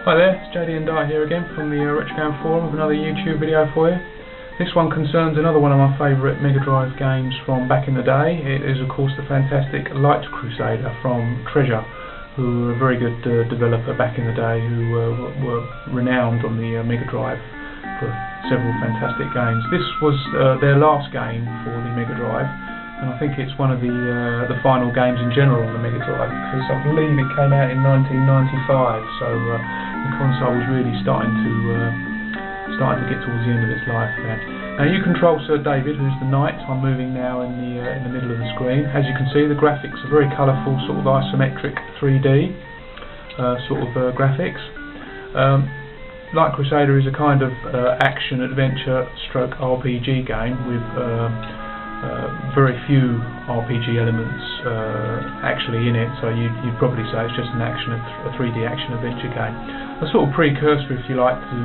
Hi there, it's Jdanddiet here again from the Retrogram Forum with another YouTube video for you. This one concerns another one of my favourite Megadrive games from back in the day. It is of course the fantastic Light Crusader from Treasure, who were a very good developer back in the day, who were renowned on the Megadrive for several fantastic games. This was their last game for the Megadrive, and I think it's one of the final games in general on the Megadrive, because I believe it came out in 1995, so the console was really starting to get towards the end of its life there. Now you control Sir David, who's the knight. I'm moving now in the middle of the screen. As you can see, the graphics are very colourful, sort of isometric 3D graphics. Light Crusader is a kind of action adventure stroke RPG game with very few RPG elements actually in it, so you'd probably say it's just a 3D action adventure game. A sort of precursor, if you like, to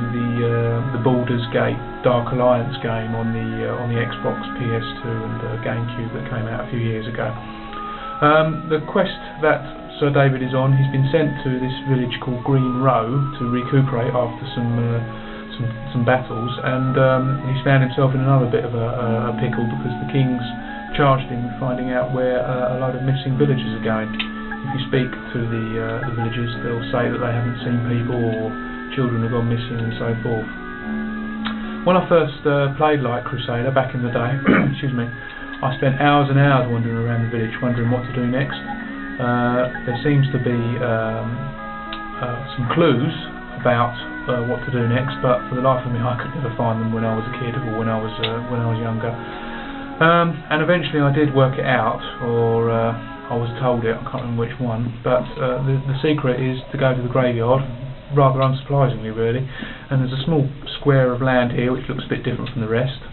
the Baldur's Gate Dark Alliance game on the Xbox, PS2 and GameCube that came out a few years ago. The quest that Sir David is on, he's been sent to this village called Green Row to recuperate after some battles, and he's found himself in another bit of a pickle, because the king's charged him with finding out where a load of missing villagers are going. If you speak to the villagers, they'll say that they haven't seen people, or children have gone missing, and so forth. When I first played Light Crusader back in the day, excuse me, I spent hours and hours wandering around the village, wondering what to do next. There seems to be some clues about what to do next, but for the life of me I could never find them when I was a kid or when I was younger. And eventually I did work it out, or I was told it, I can't remember which one, but the secret is to go to the graveyard, rather unsurprisingly really, and there's a small square of land here which looks a bit different from the rest,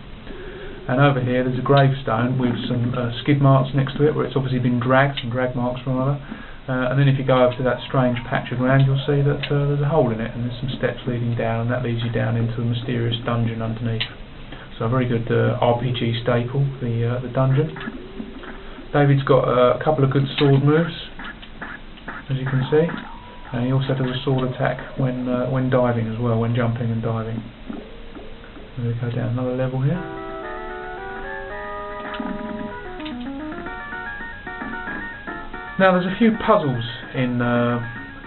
and over here there's a gravestone with some skid marks next to it, where it's obviously been dragged, some drag marks rather. And then if you go over to that strange patch of ground, you'll see that there's a hole in it, and there's some steps leading down, and that leads you down into a mysterious dungeon underneath. So a very good RPG staple, the dungeon. David's got a couple of good sword moves, as you can see, and he also does a sword attack when diving as well, when jumping and diving. We're going to go down another level here. Now there's a few puzzles in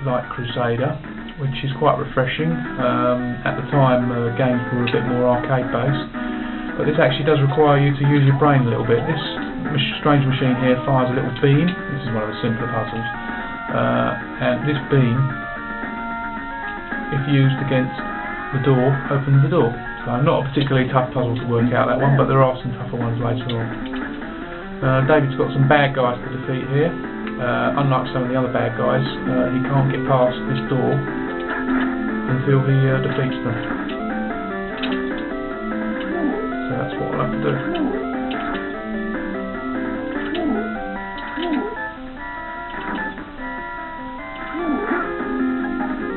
Light Crusader, which is quite refreshing. At the time games were a bit more arcade based, but this actually does require you to use your brain a little bit. This strange machine here fires a little beam. This is one of the simpler puzzles, and this beam, if used against the door, opens the door. So not a particularly tough puzzle to work out, that one, but there are some tougher ones later on. David's got some bad guys to defeat here. Unlike some of the other bad guys, he can't get past this door until he defeats them. So that's what I'll have to do.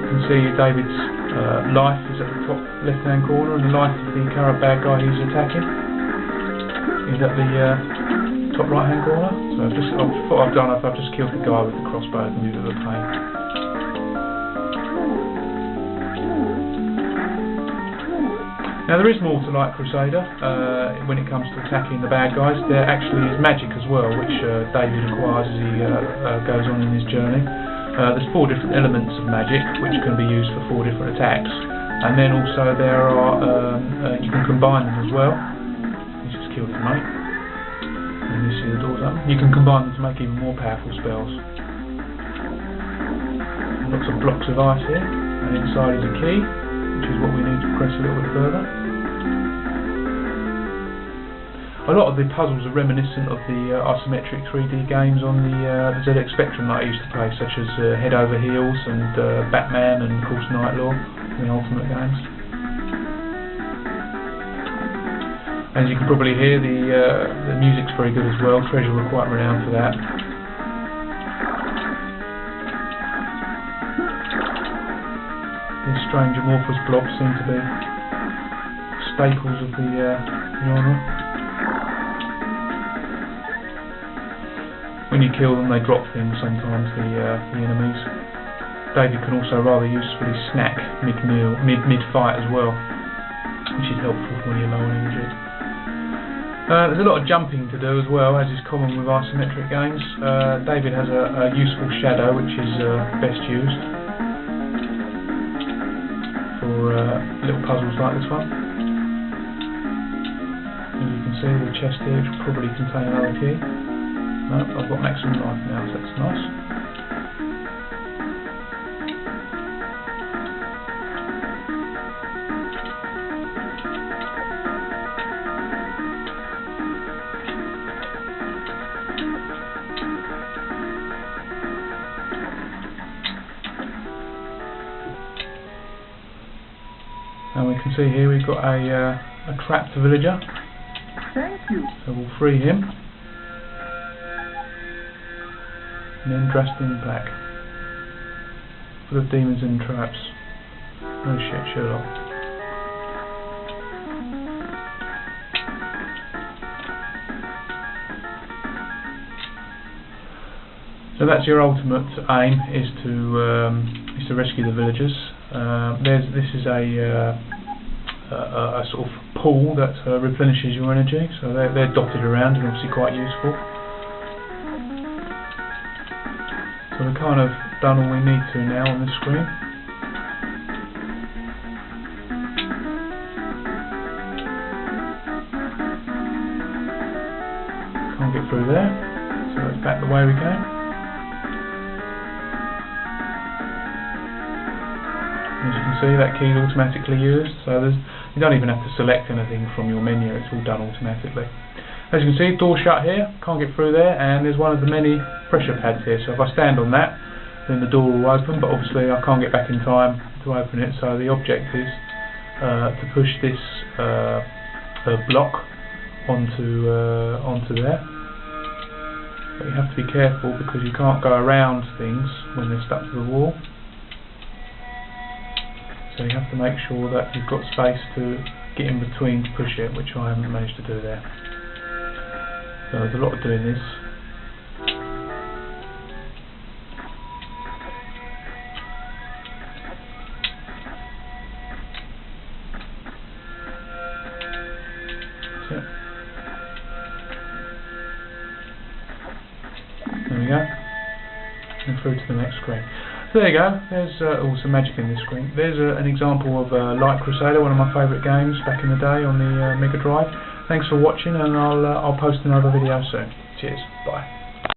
You can see David's life is at the top left hand corner, and the life of the current bad guy he's attacking is at the top right hand corner. So what I've done, I've just killed the guy with the crossbow and moved the pain. Now there is more to Light Crusader when it comes to attacking the bad guys. There actually is magic as well, which David acquires as he goes on in his journey. There's 4 different elements of magic which can be used for 4 different attacks, and then also there are you can combine them as well. He's just killed his mate. And you see the doors up. You can combine them to make even more powerful spells. Lots of blocks of ice here, and inside is a key, which is what we need to press a little bit further. A lot of the puzzles are reminiscent of the isometric 3D games on the ZX Spectrum that I used to play, such as Head Over Heels and Batman and of course Nightlore, the Ultimate games. As you can probably hear, the music's very good as well. Treasure were quite renowned for that. These strange amorphous blobs seem to be staples of the genre. When you kill them, they drop things sometimes, the enemies. David can also rather usefully snack mid-meal, mid-fight as well, which is helpful when you're low on energy. There's a lot of jumping to do as well, as is common with isometric games. David has a useful shadow which is best used for little puzzles like this one. As you can see, the chest here which will probably contain another key. No, I've got maximum life now, so that's nice. And we can see here we've got a trapped villager. Thank you. So we'll free him. And then dressed in black. Full of demons and traps. No shit, Sherlock. So that's your ultimate aim, is to rescue the villagers. This is a sort of pool that replenishes your energy, so they're dotted around and obviously quite useful. So we've kind of done all we need to now on this screen. Can't get through there, so that's back the way we came. As you can see, that key is automatically used, so you don't even have to select anything from your menu, it's all done automatically. As you can see, door shut here, can't get through there, and there's one of the many pressure pads here, so if I stand on that, then the door will open, but obviously I can't get back in time to open it, so the object is to push this block onto there. But you have to be careful because you can't go around things when they're stuck to the wall. So you have to make sure that you've got space to get in between to push it, which I haven't managed to do there. So there's a lot of doing this. That's it. There we go. And through to the next screen. So there you go, there's some magic in this screen. There's an example of Light Crusader, one of my favourite games back in the day on the Megadrive. Thanks for watching, and I'll post another video soon. Cheers, bye.